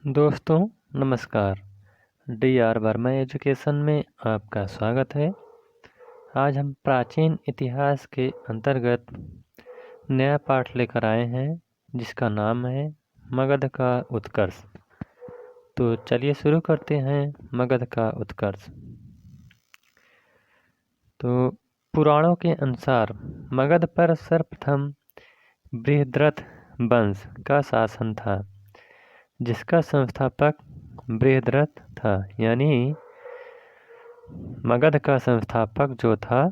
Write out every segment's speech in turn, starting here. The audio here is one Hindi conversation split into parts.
दोस्तों नमस्कार। डी.आर. वर्मा एजुकेशन में आपका स्वागत है। आज हम प्राचीन इतिहास के अंतर्गत नया पाठ लेकर आए हैं जिसका नाम है मगध का उत्कर्ष। तो चलिए शुरू करते हैं मगध का उत्कर्ष। तो पुराणों के अनुसार मगध पर सर्वप्रथम बृहद्रथ वंश का शासन था, जिसका संस्थापक बृहद्रथ था। यानी मगध का संस्थापक जो था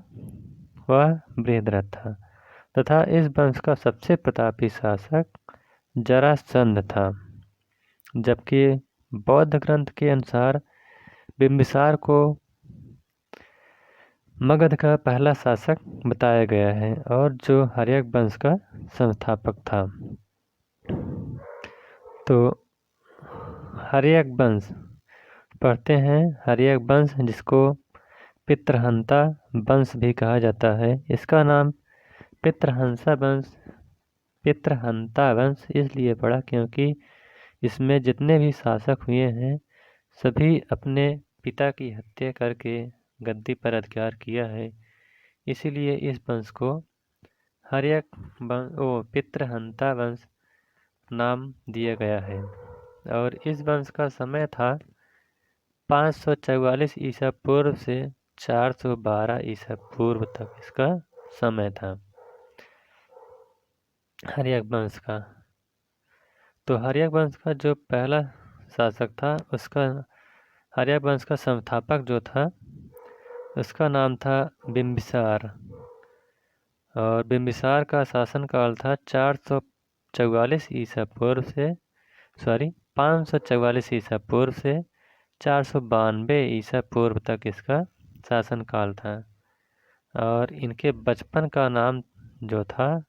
वह बृहद्रथ था तथा इस वंश का सबसे प्रतापी शासक जरासंध था। जबकि बौद्ध ग्रंथ के अनुसार बिंबिसार को मगध का पहला शासक बताया गया है और जो हर्यक वंश का संस्थापक था। तो हर्यक वंश पढ़ते हैं। हर्यक वंश जिसको पितृहंता वंश भी कहा जाता है, इसका नाम पितृहंता वंश इसलिए पड़ा क्योंकि इसमें जितने भी शासक हुए हैं सभी अपने पिता की हत्या करके गद्दी पर अधिकार किया है। इसीलिए इस वंश को हर्यक पितृहंता वंश नाम दिया गया है। और इस वंश का समय था 544 ईसा पूर्व से 412 ईसा पूर्व तक इसका समय था हर्यक वंश का। तो हर्यक वंश का जो पहला शासक था उसका हर्यक वंश का संस्थापक जो था उसका नाम था बिंबिसार। और बिंबिसार का शासन काल था 544 ईसा पूर्व से 492 ईसा पूर्व तक इसका शासन काल था। और इनके बचपन का नाम जो था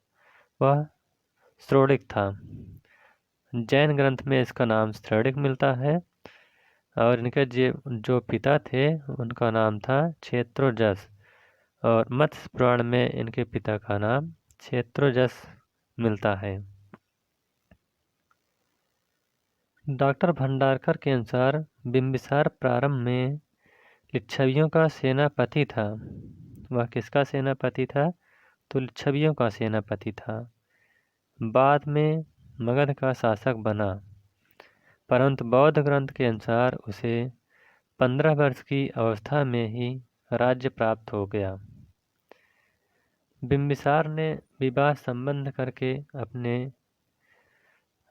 वह श्रोणिक था। जैन ग्रंथ में इसका नाम श्रोणिक मिलता है। और इनके जो पिता थे उनका नाम था क्षेत्रोजस। और मत्स्य पुराण में इनके पिता का नाम क्षेत्रोजस मिलता है। डॉक्टर भंडारकर के अनुसार बिंबिसार प्रारंभ में लिच्छवियों का सेनापति था। वह किसका सेनापति था? तो लिच्छवियों का सेनापति था। बाद में मगध का शासक बना, परंतु बौद्ध ग्रंथ के अनुसार उसे 15 वर्ष की अवस्था में ही राज्य प्राप्त हो गया। बिंबिसार ने विवाह संबंध करके अपने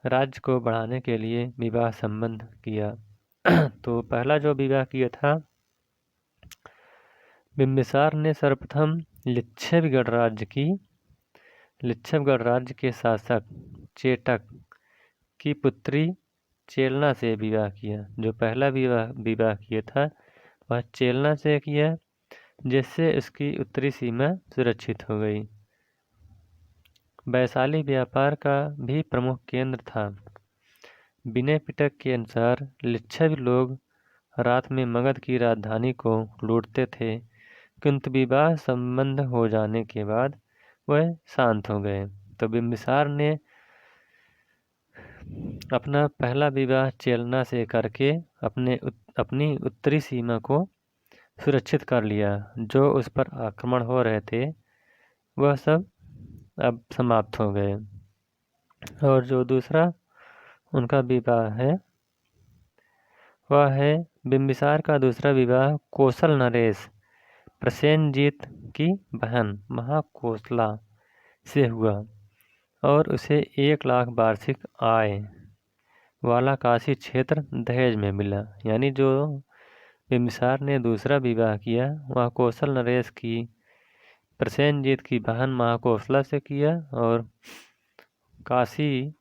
राज्य को बढ़ाने के लिए विवाह संबंध किया। तो पहला जो विवाह किया था बिंबिसार ने सर्वप्रथम लिच्छवगढ़ राज्य के शासक चेटक की पुत्री चेलना से विवाह किया। जो पहला विवाह किया था वह चेलना से किया, जिससे उसकी उत्तरी सीमा सुरक्षित हो गई। वैशाली व्यापार का भी प्रमुख केंद्र था। विनय पिटक के अनुसार लिच्छवी लोग रात में मगध की राजधानी को लूटते थे, किंतु विवाह संबंध हो जाने के बाद वह शांत हो गए। तो बिंबिसार ने अपना पहला विवाह चेलना से करके अपनी उत्तरी सीमा को सुरक्षित कर लिया। जो उस पर आक्रमण हो रहे थे वह सब अब समाप्त हो गए। और जो दूसरा उनका विवाह है वह है बिंबिसार का दूसरा विवाह कौशल नरेश प्रसेनजीत की बहन महाकोसला से हुआ और उसे 1 लाख वार्षिक आय वाला काशी क्षेत्र दहेज में मिला। यानी जो बिंबिसार ने दूसरा विवाह किया वह कौशल नरेश की प्रसेनजीत की बहन महाकोसला से किया और काशी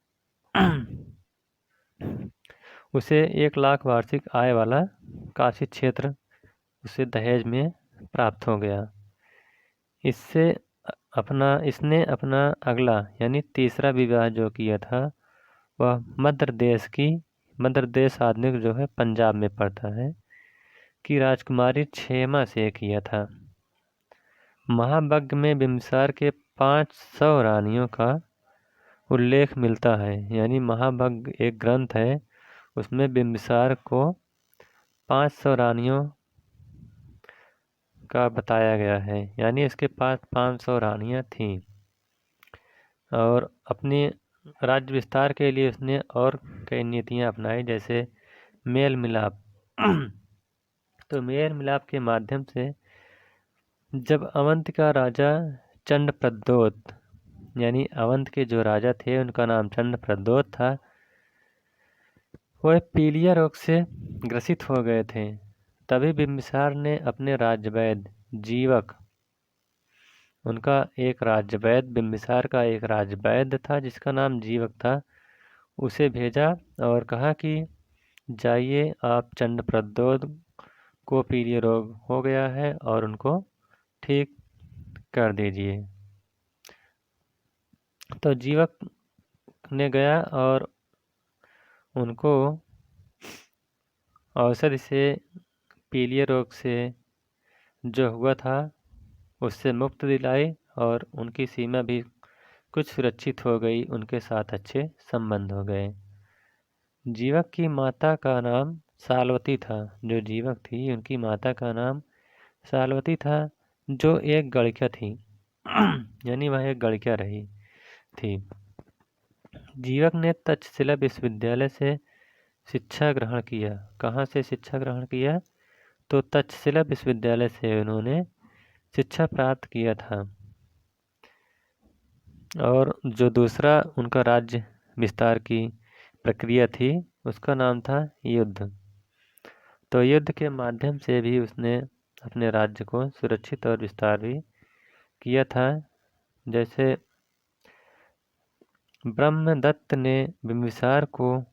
उसे 1 लाख वार्षिक आय वाला काशी क्षेत्र उसे दहेज में प्राप्त हो गया। इसने अपना अगला यानी तीसरा विवाह जो किया था वह मध्य देश आधुनिक जो है पंजाब में पड़ता है की राजकुमारी क्षेमा से किया था। महाभाग्य में बिंबिसार के 500 रानियों का उल्लेख मिलता है। यानी महाभाग्य एक ग्रंथ है उसमें बिम्बिसार को 500 रानियों का बताया गया है, यानी इसके पास 500 रानियां थीं। और अपने राज्य विस्तार के लिए उसने और कई नीतियां अपनाई, जैसे मेल मिलाप। तो मेल मिलाप के माध्यम से जब अवंत का राजा चंडप्रद्योत, यानी अवंत के जो राजा थे उनका नाम चंडप्रद्योत था, वह पीलिया रोग से ग्रसित हो गए थे। तभी बिम्बिसार ने अपने राज्यवैद्य जीवक, उनका एक राज्यवैद्य, बिम्बिसार का एक राज्यवैद्य था जिसका नाम जीवक था, उसे भेजा और कहा कि जाइए आप चंडप्रद्योत को पीलिया रोग हो गया है और उनको ठीक कर दीजिए। तो जीवक ने गया और उनको औषधि से पीलिया रोग से जो हुआ था उससे मुक्त दिलाई और उनकी सीमा भी कुछ सुरक्षित हो गई, उनके साथ अच्छे संबंध हो गए। जीवक की माता का नाम सालवती था। जो जीवक थी उनकी माता का नाम सालवती था, जो एक गणिका थी। यानी वह एक गणिका रही थी। जीवक ने तक्षशिला विश्वविद्यालय से शिक्षा ग्रहण किया। कहाँ से शिक्षा ग्रहण किया? तो तक्षशिला विश्वविद्यालय से उन्होंने शिक्षा प्राप्त किया था। और जो दूसरा उनका राज्य विस्तार की प्रक्रिया थी उसका नाम था युद्ध। तो युद्ध के माध्यम से भी उसने अपने राज्य को सुरक्षित और विस्तार भी किया था। जैसे ब्रह्मदत्त ने बिम्बिसार को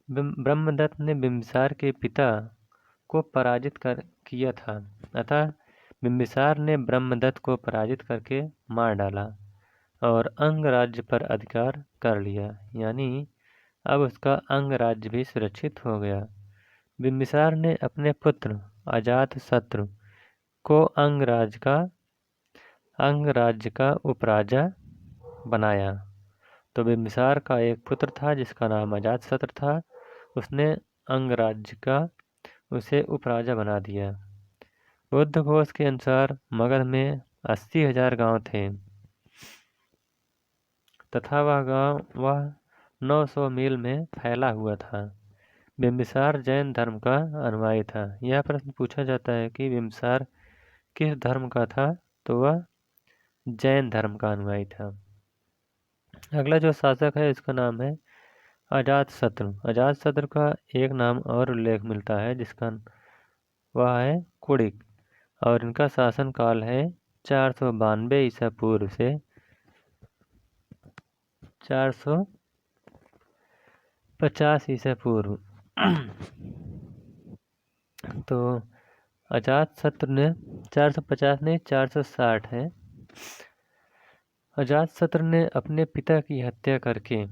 ब्रह्मदत्त ने बिम्बिसार के पिता को पराजित किया था, अतः बिम्बिसार ने ब्रह्मदत्त को पराजित करके मार डाला और अंग राज्य पर अधिकार कर लिया, यानी अब उसका अंग राज्य भी सुरक्षित हो गया। बिम्बिसार ने अपने पुत्र अजातशत्रु को अंग राज्य का उपराजा बनाया। तो बिम्बिसार का एक पुत्र था जिसका नाम अजातशत्रु था, उसने अंग राज्य का उसे उपराजा बना दिया। बुद्धघोष के अनुसार मगध में 80,000 गांव थे तथा वह 900 मील में फैला हुआ था। बिम्बिसार जैन धर्म का अनुयायी था। यह प्रश्न पूछा जाता है कि बिम्बिसार किस धर्म का था, तो वह जैन धर्म का अनुयायी था। अगला जो शासक है इसका नाम है अजातशत्रु। अजातशत्रु का एक नाम और उल्लेख मिलता है जिसका वह है कुणिक, और इनका शासन काल है 492 ईसा पूर्व से 450 ईसा पूर्व। तो अजातशत्रु ने 450 नहीं 460 है। अजातशत्रु ने अपने पिता की हत्या करके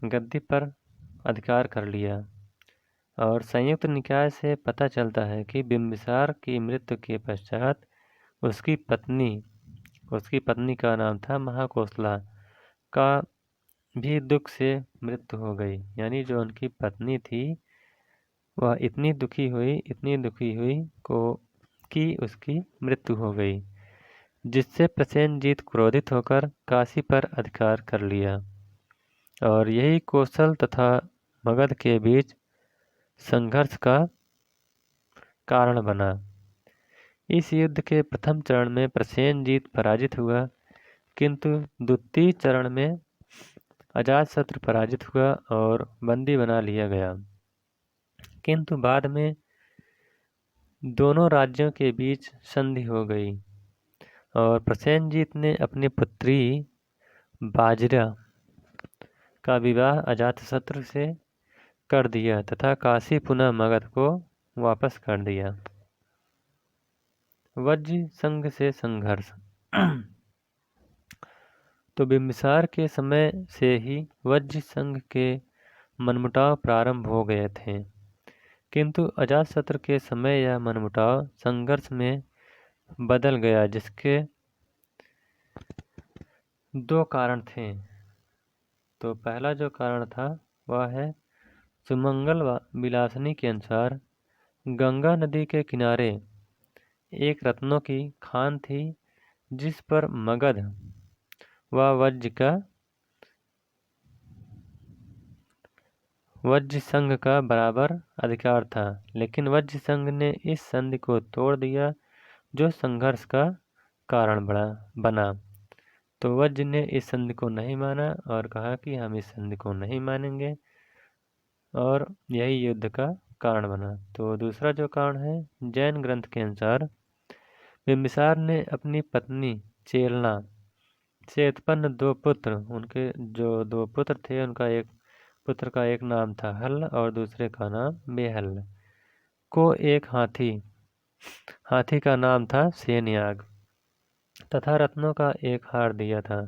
गद्दी पर अधिकार कर लिया। और संयुक्त निकाय से पता चलता है कि बिम्बिसार की मृत्यु के पश्चात उसकी पत्नी का नाम था महाकोसला का भी दुख से मृत्यु हो गई। यानी जो उनकी पत्नी थी वह इतनी दुखी हुई कि उसकी मृत्यु हो गई, जिससे प्रसेनजीत क्रोधित होकर काशी पर अधिकार कर लिया और यही कौशल तथा मगध के बीच संघर्ष का कारण बना। इस युद्ध के प्रथम चरण में प्रसेनजीत पराजित हुआ, किंतु द्वितीय चरण में अजातशत्रु पराजित हुआ और बंदी बना लिया गया। किंतु बाद में दोनों राज्यों के बीच संधि हो गई और प्रसेनजीत ने अपनी पुत्री बाजरा का विवाह अजातशत्रु से कर दिया तथा काशी पुनः मगध को वापस कर दिया। वज्र संघ से संघर्ष। तो बिम्बिसार के समय से ही वज्र संघ के मनमुटाव प्रारंभ हो गए थे, किंतु अजातशत्रु के समय यह मनमुटाव संघर्ष में बदल गया, जिसके दो कारण थे। तो पहला जो कारण था वह है सुमंगल विलासनी के अनुसार गंगा नदी के किनारे एक रत्नों की खान थी जिस पर मगध व वज्र संघ का बराबर अधिकार था, लेकिन वज्र संघ ने इस संधि को तोड़ दिया जो संघर्ष का कारण बना। तो वज्र ने इस संधि को नहीं माना और कहा कि हम इस संधि को नहीं मानेंगे, और यही युद्ध का कारण बना। तो दूसरा जो कारण है, जैन ग्रंथ के अनुसार बिंबिसार ने अपनी पत्नी चेलना से उत्पन्न दो पुत्र, उनके जो दो पुत्र थे उनका एक पुत्र का एक नाम था हल और दूसरे का नाम बेहल, को एक हाथी का नाम था सेनयाग तथा रत्नों का एक हार दिया था।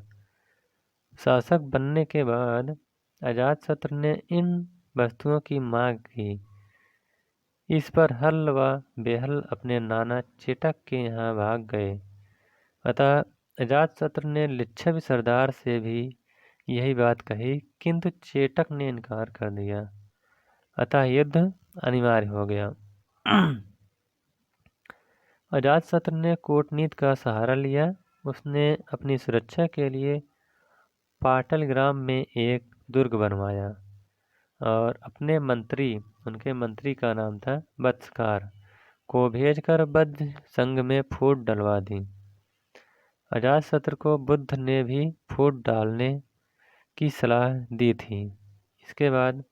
शासक बनने के बाद अजातशत्रु ने इन वस्तुओं की मांग की। इस पर हल व बेहल अपने नाना चेटक के यहाँ भाग गए। अतः अजातशत्रु ने लिच्छवी सरदार से भी यही बात कही, किंतु चेटक ने इनकार कर दिया। अतः युद्ध अनिवार्य हो गया। अजातशत्रु ने कूटनीति का सहारा लिया। उसने अपनी सुरक्षा के लिए पाटलग्राम में एक दुर्ग बनवाया और अपने उनके मंत्री का नाम था वत्सकार, को भेजकर बद्ध संघ में फूट डलवा दी। अजातशत्रु को बुद्ध ने भी फूट डालने की सलाह दी थी। इसके बाद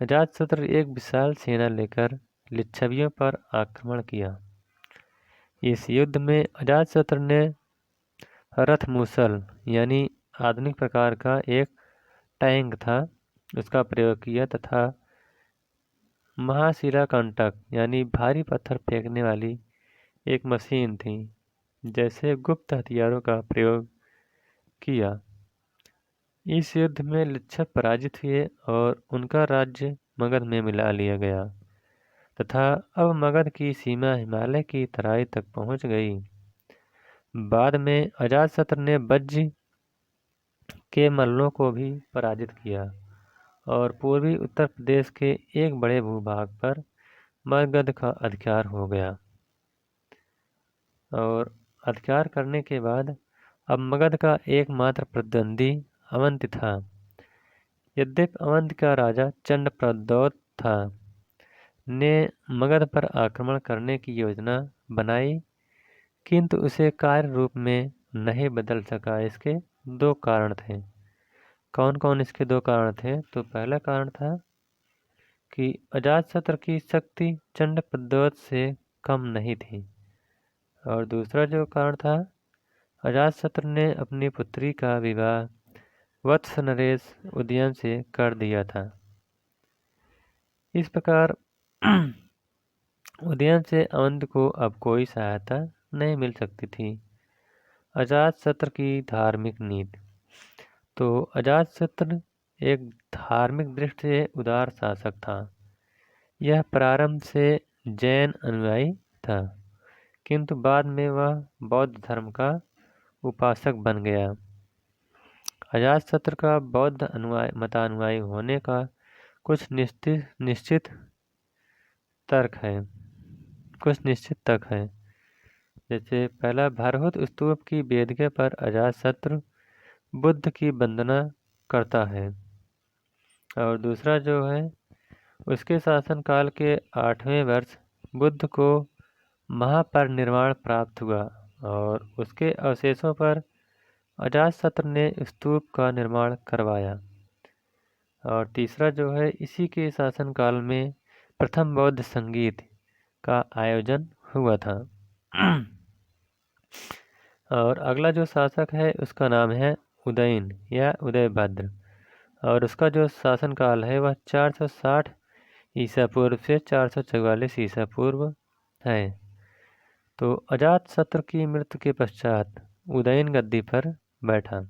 अजातशत्रु एक विशाल सेना लेकर लिच्छवियों पर आक्रमण किया। इस युद्ध में अजातशत्रु ने रथमूसल यानी आधुनिक प्रकार का एक टैंक था उसका प्रयोग किया तथा महाशिलाकंटक यानी भारी पत्थर फेंकने वाली एक मशीन थी जैसे गुप्त हथियारों का प्रयोग किया। इस युद्ध में लिच्छव पराजित हुए और उनका राज्य मगध में मिला लिया गया तथा अब मगध की सीमा हिमालय की तराई तक पहुंच गई। बाद में अजातशत्रु ने वज्र के मल्लों को भी पराजित किया और पूर्वी उत्तर प्रदेश के एक बड़े भूभाग पर मगध का अधिकार हो गया। और अधिकार करने के बाद अब मगध का एकमात्र प्रतिद्वंदी अवंत था। यद्यपि अवंत का राजा चंडप्रद्योत था ने मगध पर आक्रमण करने की योजना बनाई, किंतु उसे कार्य रूप में नहीं बदल सका। इसके दो कारण थे। कौन कौन इसके दो कारण थे? तो पहला कारण था कि अजातशत्रु की शक्ति चंडप्रद्योत से कम नहीं थी, और दूसरा जो कारण था, अजातशत्रु ने अपनी पुत्री का विवाह वत्स नरेश उदयन से कर दिया था। इस प्रकार उदयन से अवंत को अब कोई सहायता नहीं मिल सकती थी। अजातशत्रु की धार्मिक नीति। तो अजातशत्रु एक धार्मिक दृष्टि से उदार शासक था। यह प्रारंभ से जैन अनुयायी था, किंतु बाद में वह बौद्ध धर्म का उपासक बन गया। अजातशत्रु का बौद्ध मतानुयायी होने का कुछ निश्चित तर्क है। जैसे पहला, भरहुत स्तूप की वेदिका पर अजातशत्रु बुद्ध की वंदना करता है। और दूसरा जो है, उसके शासनकाल के 8वें वर्ष बुद्ध को महापरिनिर्वाण प्राप्त हुआ और उसके अवशेषों पर अजातशत्रु ने स्तूप का निर्माण करवाया। और तीसरा जो है, इसी के शासनकाल में प्रथम बौद्ध संगीत का आयोजन हुआ था। और अगला जो शासक है उसका नाम है उदयन या उदयभद्र, और उसका जो शासनकाल है वह 460 ईसा पूर्व से 444 ईसा पूर्व है। तो अजातशत्रु की मृत्यु के पश्चात उदयन गद्दी पर बैठा।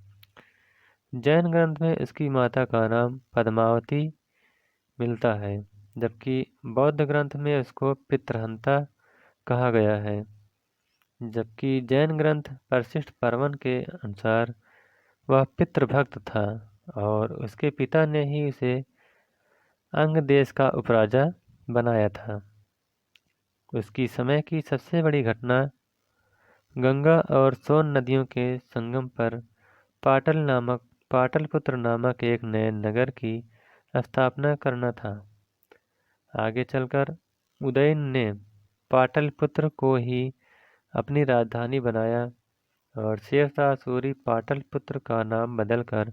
जैन ग्रंथ में इसकी माता का नाम पद्मावती मिलता है, जबकि बौद्ध ग्रंथ में उसको पितृहंता कहा गया है। जबकि जैन ग्रंथ परिशिष्ट पर्वन के अनुसार वह पितृभक्त था और उसके पिता ने ही उसे अंग देश का उपराजा बनाया था। उसकी समय की सबसे बड़ी घटना गंगा और सोन नदियों के संगम पर पाटलिपुत्र नामक एक नए नगर की स्थापना करना था। आगे चलकर उदयन ने पाटलिपुत्र को ही अपनी राजधानी बनाया और शेरशाह सूरी पाटलिपुत्र का नाम बदलकर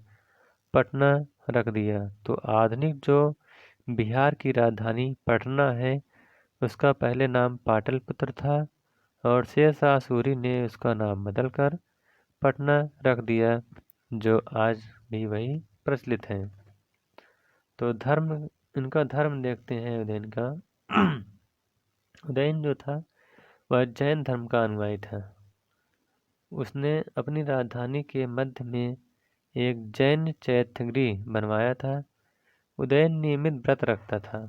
पटना रख दिया। तो आधुनिक जो बिहार की राजधानी पटना है, उसका पहले नाम पाटलिपुत्र था और शेरशाह सूरी ने उसका नाम बदलकर पटना रख दिया, जो आज भी वही प्रचलित है। तो इनका धर्म देखते हैं उदयन का। उदयन जो था वह जैन धर्म का अनुयायी था। उसने अपनी राजधानी के मध्य में एक जैन चैत्यगृह बनवाया था। उदयन नियमित व्रत रखता था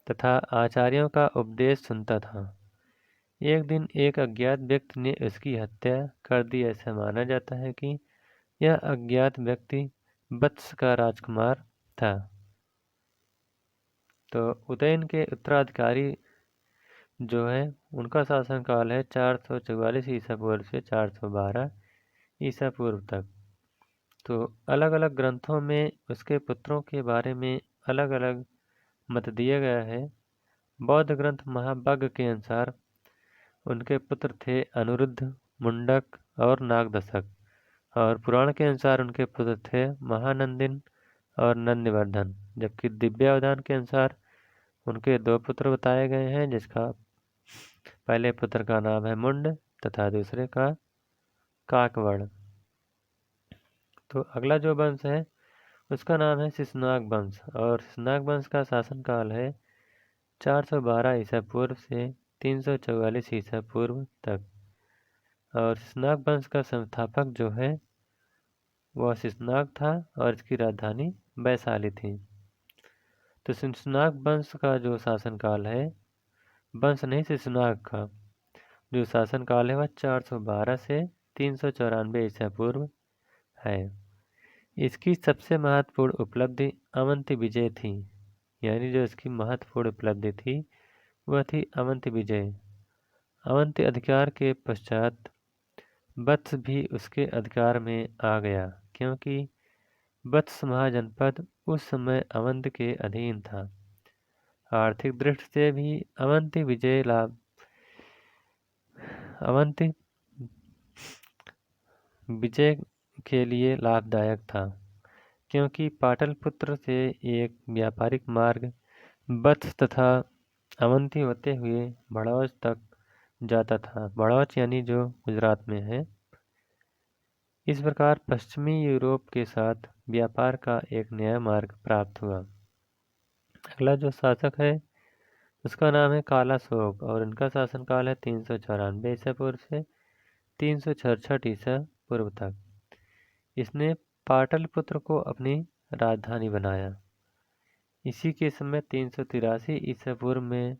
तथा आचार्यों का उपदेश सुनता था। एक दिन एक अज्ञात व्यक्ति ने उसकी हत्या कर दी। ऐसा माना जाता है कि यह अज्ञात व्यक्ति वत्स का राजकुमार था। तो उदयन के उत्तराधिकारी जो है उनका शासनकाल है 444 ईसा पूर्व से 412 ईसा पूर्व तक। तो अलग अलग ग्रंथों में उसके पुत्रों के बारे में अलग अलग मत दिया गया है। बौद्ध ग्रंथ महावग्ग के अनुसार उनके पुत्र थे अनिरुद्ध, मुंडक और नागदशक, और पुराण के अनुसार उनके पुत्र थे महानंदिन और नंदिवर्धन। जबकि दिव्यावधान के अनुसार उनके दो पुत्र बताए गए हैं, जिसका पहले पुत्र का नाम है मुंड तथा दूसरे का काकवड़। तो अगला जो वंश है उसका नाम है शिशुनाग वंश, और शिशुनाग वंश का शासनकाल है 412 ईसा पूर्व से 344 ईसा पूर्व तक। और शिशुनाग वंश का संस्थापक जो है वह शिशुनाग था और इसकी राजधानी वैशाली थी। तो शिशुनाग वंश का जो शासनकाल है, वंश नहीं शिशुनाग का जो शासनकाल है, वह 412 से 394 ईसा पूर्व है। इसकी सबसे महत्वपूर्ण उपलब्धि अवंती विजय थी। यानी जो इसकी महत्वपूर्ण उपलब्धि थी वह थी अवंती विजय। अवंती अधिकार के पश्चात वत्स भी उसके अधिकार में आ गया, क्योंकि वत्स महाजनपद उस समय अवंत के अधीन था। आर्थिक दृष्टि से भी अवंती विजय के लिए लाभदायक था, क्योंकि पाटलिपुत्र से एक व्यापारिक मार्ग वत्स तथा अवंती होते हुए बड़ौच तक जाता था। बड़ौच यानी जो गुजरात में है। इस प्रकार पश्चिमी यूरोप के साथ व्यापार का एक नया मार्ग प्राप्त हुआ। अगला जो शासक है उसका नाम है कालाशोक, और इनका शासनकाल है 394 ईसा पूर्व से 366 ईसा पूर्व तक। इसने पाटलिपुत्र को अपनी राजधानी बनाया। इसी के समय 383 ईसा पूर्व में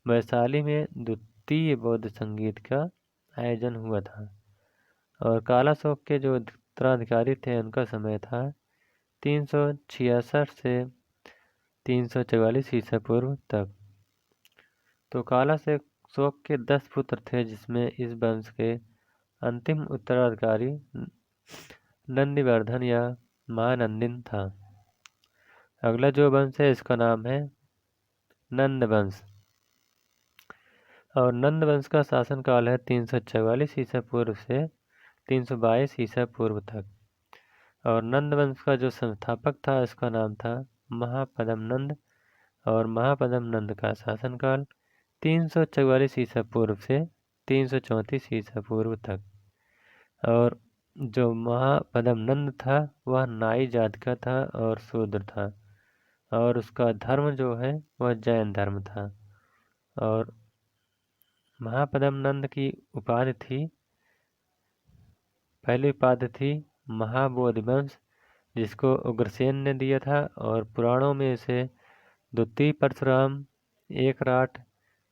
वैशाली में द्वितीय बौद्ध संगीत का आयोजन हुआ था। और कालाशोक के जो उत्तराधिकारी थे उनका समय था 366 से 344 ईसा पूर्व तक। तो कालाशोक के 10 पुत्र थे, जिसमें इस वंश के अंतिम उत्तराधिकारी नंदिवर्धन या महानंदिन था। अगला जो वंश है इसका नाम है नंद वंश, और नंद वंश का शासनकाल है 344 ईसा पूर्व से 322 ईसा पूर्व तक। और नंद वंश का जो संस्थापक था इसका नाम था महापद्म नंद, और महापद्म नंद का शासनकाल 344 ईसा पूर्व से 334 ईसा पूर्व तक। और जो महापद्म नंद था वह नाई जात का था और शूद्र था, और उसका धर्म जो है वह जैन धर्म था। और महापद्म नंद की उपाधि थी, पहली उपाधि थी महाबोधिवंश, जिसको उग्रसेन ने दिया था। और पुराणों में इसे द्वितीय परशुराम, एकराट,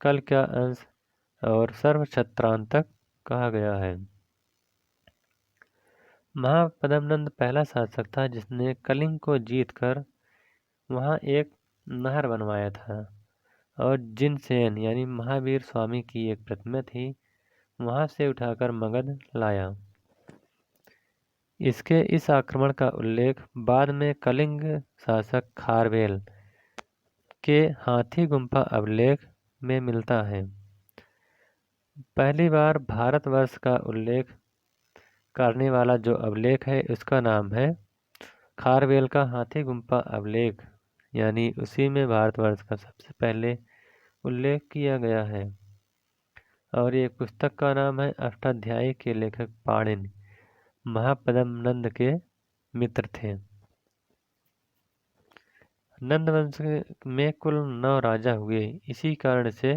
कल का अंश और सर्वछत्रांतक कहा गया है। महापद्मनंद पहला शासक था जिसने कलिंग को जीतकर वहाँ एक नहर बनवाया था और जिनसेन यानी महावीर स्वामी की एक प्रतिमा थी वहाँ से उठाकर मगध लाया। इसके इस आक्रमण का उल्लेख बाद में कलिंग शासक खारवेल के हाथी गुम्फा अभिलेख में मिलता है। पहली बार भारतवर्ष का उल्लेख करने वाला जो अभिलेख है उसका नाम है खारवेल का हाथी गुम्फा अभिलेख, यानी उसी में भारतवर्ष का सबसे पहले उल्लेख किया गया है। और ये पुस्तक का नाम है अष्टाध्यायी के लेखक पाणिनि महापद्मनंद के मित्र थे। नंद वंश में कुल 9 राजा हुए, इसी कारण से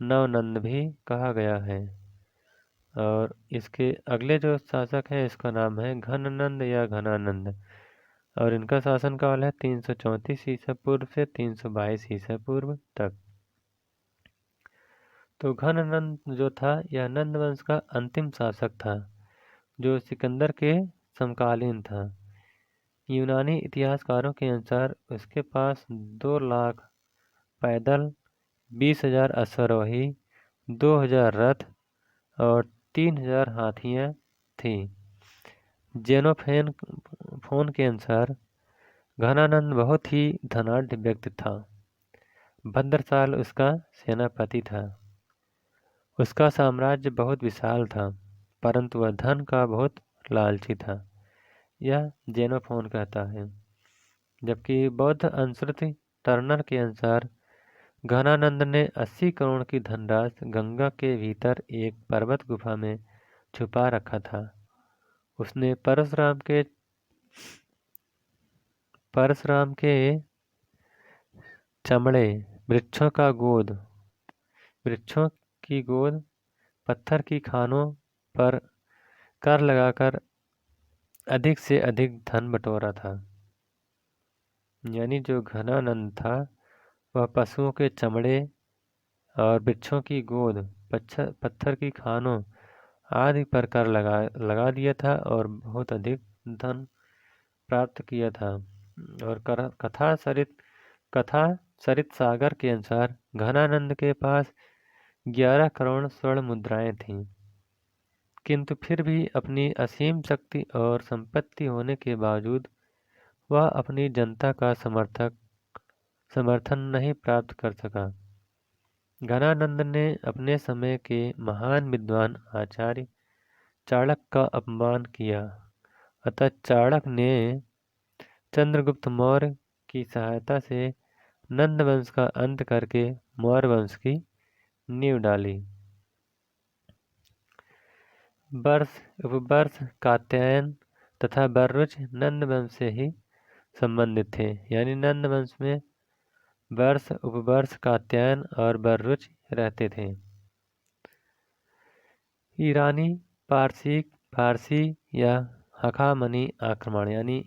नवनंद भी कहा गया है। और इसके अगले जो शासक हैं इसका नाम है घननंद या घनानंद और इनका शासनकाल है 334 ईसा पूर्व से 322 ईसा पूर्व तक। तो घननंद जो था यह नंद वंश का अंतिम शासक था जो सिकंदर के समकालीन था। यूनानी इतिहासकारों के अनुसार उसके पास 2 लाख पैदल, 20,000 अश्वारोही, 2,000 रथ और 3,000 हाथियाँ थीं। जेनोफोन के अनुसार घनानंद बहुत ही धनाढ्य व्यक्ति था। भद्रसाल उसका सेनापति था। उसका साम्राज्य बहुत विशाल था परंतु वह धन का बहुत लालची था, यह जेनोफोन कहता है। जबकि बौद्ध अनुश्रुति टर्नर के अनुसार घनानंद ने 80 करोड़ की धनराशि गंगा के भीतर एक पर्वत गुफा में छुपा रखा था। उसने परशुराम के चमड़े, वृक्षों की गोद, पत्थर की खानों पर कर लगाकर अधिक से अधिक धन बटोरा था। यानी जो घनानंद था वह पशुओं के चमड़े और वृक्षों की गोद, पत्थर की खानों आदि पर कर लगा दिया था और बहुत अधिक धन प्राप्त किया था। और कथा सरित सागर के अनुसार घनानंद के पास 11 करोड़ स्वर्ण मुद्राएं थीं, किंतु फिर भी अपनी असीम शक्ति और संपत्ति होने के बावजूद वह अपनी जनता का समर्थन नहीं प्राप्त कर सका। घनानंद ने अपने समय के महान विद्वान आचार्य चाणक्य का अपमान किया, अतः चाणक्य ने चंद्रगुप्त मौर्य की सहायता से नंद वंश का अंत करके मौर्य वंश की नींव डाली। वर्ष, उपवर्ष, कात्यायन तथा बर्रुच नंद वंश से ही संबंधित थे। यानी नंद वंश में वर्ष, उपवर्ष, कात्यायन और बर्रुच रहते थे। ईरानी, फारसी या हखामनी आक्रमण, यानी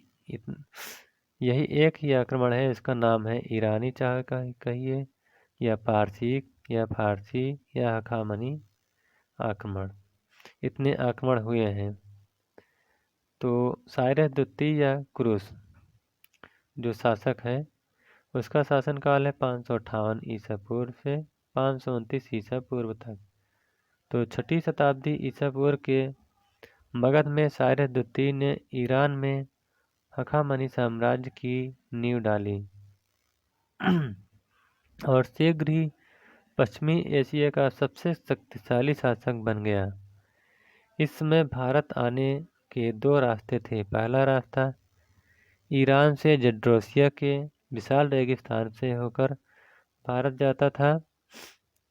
यही एक ही आक्रमण है। इसका नाम है ईरानी चाहे कहिए या पारसिक या फारसी या हखामनी आक्रमण। इतने आक्रमण हुए हैं। तो साइरस द्वितीय या क्रूस जो शासक है उसका शासनकाल है 558 ईसा पूर्व से 529 ईसा पूर्व तक। तो 6ठी शताब्दी ईसा पूर्व के मगध में साइरस द्वितीय ने ईरान में हखामनी साम्राज्य की नींव डाली और शीघ्र ही पश्चिमी एशिया का सबसे शक्तिशाली शासक बन गया। इस समय भारत आने के 2 रास्ते थे। पहला रास्ता ईरान से जड्रोसिया के विशाल रेगिस्तान से होकर भारत जाता था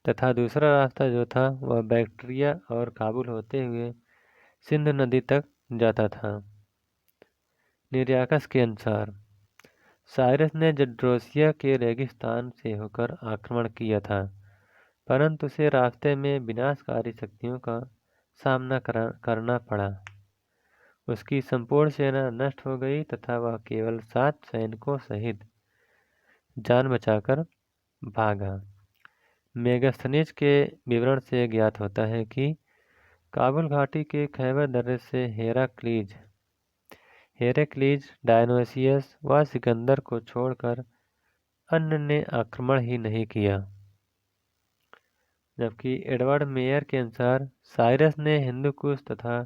तथा दूसरा रास्ता जो था वह बैक्ट्रिया और काबुल होते हुए सिंधु नदी तक जाता था। निरयाकस के अनुसार साइरस ने जड्रोसिया के रेगिस्तान से होकर आक्रमण किया था परंतु उसे रास्ते में विनाशकारी शक्तियों का सामना करना पड़ा। उसकी संपूर्ण सेना नष्ट हो गई तथा वह केवल 7 सैनिकों सहित जान बचाकर भागा। मेगास्थनीज के विवरण से ज्ञात होता है कि काबुल घाटी के खैबर दर्रे से हेराक्लीज हेरेक्लीज, डायनोसियस व सिकंदर को छोड़कर अन्य ने आक्रमण ही नहीं किया। जबकि एडवर्ड मेयर के अनुसार साइरस ने हिंदू कुश तथा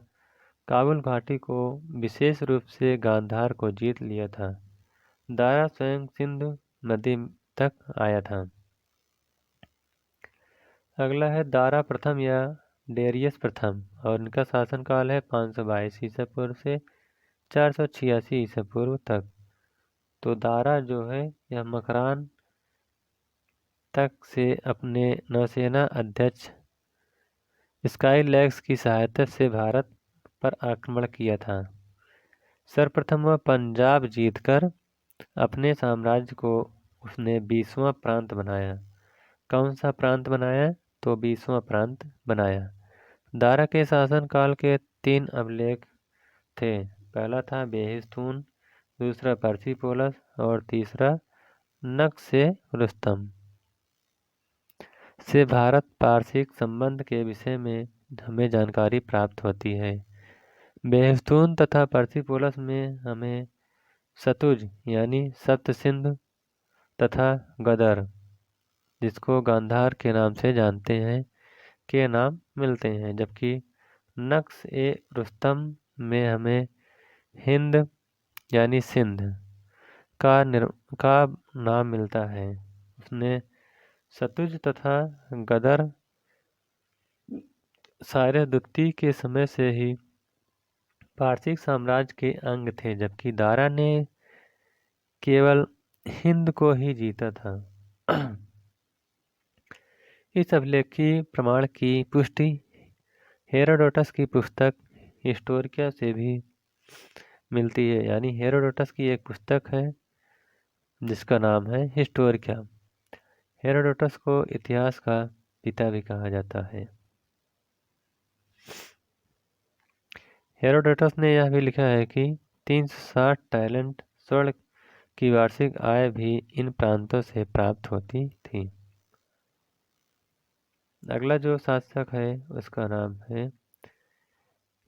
काबुल घाटी को, विशेष रूप से गांधार को जीत लिया था। दारा स्वयं सिंधु नदी तक आया था। अगला है दारा प्रथम या डेरियस प्रथम, और इनका शासनकाल है 522 ईसा पूर्व से 486 ईसा पूर्व तक। तो दारा जो है यह मकरान तक से अपने नौसेना अध्यक्ष स्काईलैक्स की सहायता से भारत पर आक्रमण किया था। सर्वप्रथम वह पंजाब जीतकर अपने साम्राज्य को उसने 20वां प्रांत बनाया। कौन सा प्रांत बनाया? तो 20वां प्रांत बनाया। दारा के शासनकाल के 3 अभिलेख थे। पहला था बेहिस्तून, दूसरा पर्सिपोलस और तीसरा नक्श-ए-रुस्तम। से भारत पारसिक संबंध के विषय में हमें जानकारी प्राप्त होती है। बेहिस्तून तथा पर्सिपोलस में हमें सतुज यानी सप्त सिंधु तथा गदर, जिसको गांधार के नाम से जानते हैं, के नाम मिलते हैं। जबकि नक्श-ए-रुस्तम में हमें हिंद यानी सिंध का नाम मिलता है। उसने सतुज तथा गदर साइरस द्वितीय के समय से ही पारसिक साम्राज्य के अंग थे, जबकि दारा ने केवल हिंद को ही जीता था। इस अभिलेखी प्रमाण की पुष्टि हेरोडोटस की पुस्तक हिस्टोरिका से भी मिलती है। यानी हेरोडोटस की एक पुस्तक है जिसका नाम है हिस्टोरिका। हेरोडोटस को इतिहास का पिता भी कहा जाता है। हेरोडोटस ने यह भी लिखा है कि 360 टैलेंट स्वर्ण की वार्षिक आय भी इन प्रांतों से प्राप्त होती थी। अगला जो शासक है उसका नाम है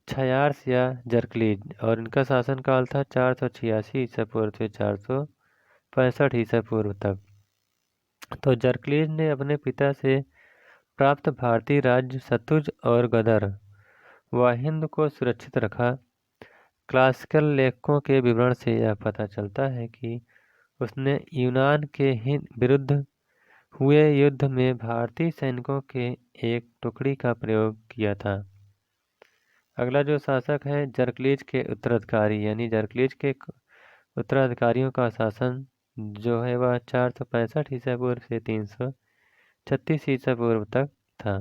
क्षयार्स या जरक्लीज, और इनका शासनकाल था 486 ईसा पूर्व से 465 ईसा पूर्व तक। तो जरक्लीज ने अपने पिता से प्राप्त भारतीय राज्य सतुज और गदर व हिंद को सुरक्षित रखा। क्लासिकल लेखकों के विवरण से यह पता चलता है कि उसने यूनान के विरुद्ध हुए युद्ध में भारतीय सैनिकों के एक टुकड़ी का प्रयोग किया था। अगला जो शासक है जरक्लीज के उत्तराधिकारी, यानी जरक्लीज के उत्तराधिकारियों का शासन जो है वह 465 ईसा पूर्व से 336 ईसा पूर्व तक था।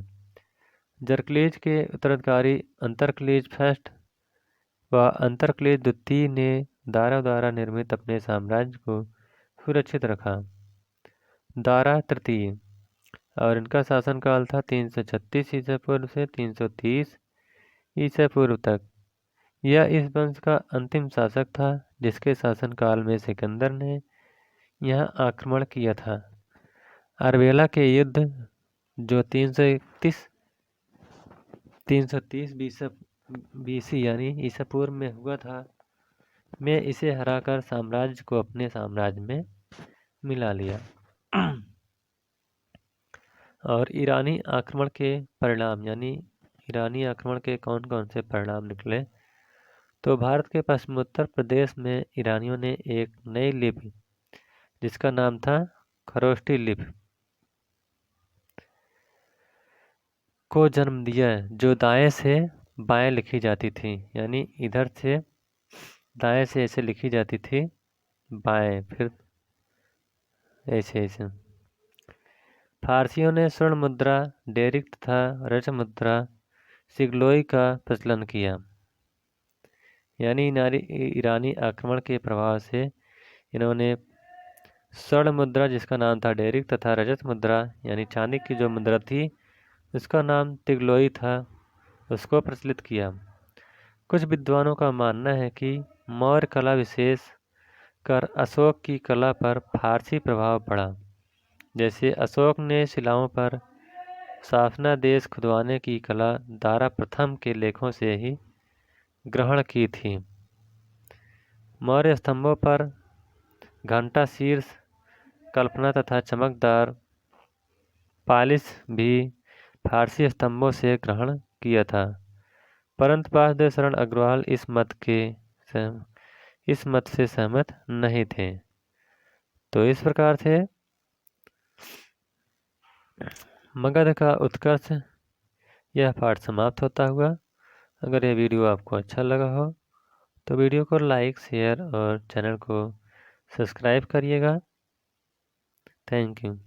जरक्लीज के उत्तराधिकारी अंतरक्लीज फर्स्ट व अंतरक्लीज द्वितीय ने दारा द्वारा निर्मित अपने साम्राज्य को सुरक्षित रखा। दारा तृतीय, और इनका शासनकाल था 336 ईसा पूर्व से 330 ईसा पूर्व तक। यह इस वंश का अंतिम शासक था जिसके शासनकाल में सिकंदर ने यहाँ आक्रमण किया था। अर्बेला के युद्ध जो 330 बीसी यानी ईसा पूर्व में हुआ था, में इसे हराकर साम्राज्य को अपने साम्राज्य में मिला लिया। और ईरानी आक्रमण के परिणाम, यानी ईरानी आक्रमण के कौन कौन से परिणाम निकले? तो भारत के पश्चिमोत्तर प्रदेश में ईरानियों ने एक नई लिपि जिसका नाम था खरोष्टी लिपि को जन्म दिया, जो दाएं से बाएं लिखी जाती थी। यानी इधर से दाएं से ऐसे लिखी जाती थी, बाएं फिर ऐसे ऐसे। फारसियों ने स्वर्ण मुद्रा, डेरिक तथा रज मुद्रा सिग्लोई का प्रचलन किया। यानी ईरानी आक्रमण के प्रभाव से इन्होंने स्वर्ण मुद्रा जिसका नाम था डेरिक तथा रजत मुद्रा यानी चांदी की जो मुद्रा थी उसका नाम तिग्लोई था, उसको प्रचलित किया। कुछ विद्वानों का मानना है कि मौर्य कला विशेष कर अशोक की कला पर फारसी प्रभाव पड़ा। जैसे अशोक ने शिलाओं पर शासना देश खुदवाने की कला दारा प्रथम के लेखों से ही ग्रहण की थी। मौर्य स्तंभों पर घंटा शीर्ष, कल्पना तथा चमकदार पालिश भी फारसी स्तंभों से ग्रहण किया था, परंतु वासुदेव शरण अग्रवाल इस मत से सहमत नहीं थे। तो इस प्रकार से मगध का उत्कर्ष यह पाठ समाप्त होता हुआ। अगर यह वीडियो आपको अच्छा लगा हो तो वीडियो को लाइक, शेयर और चैनल को सब्सक्राइब करिएगा। Thank you.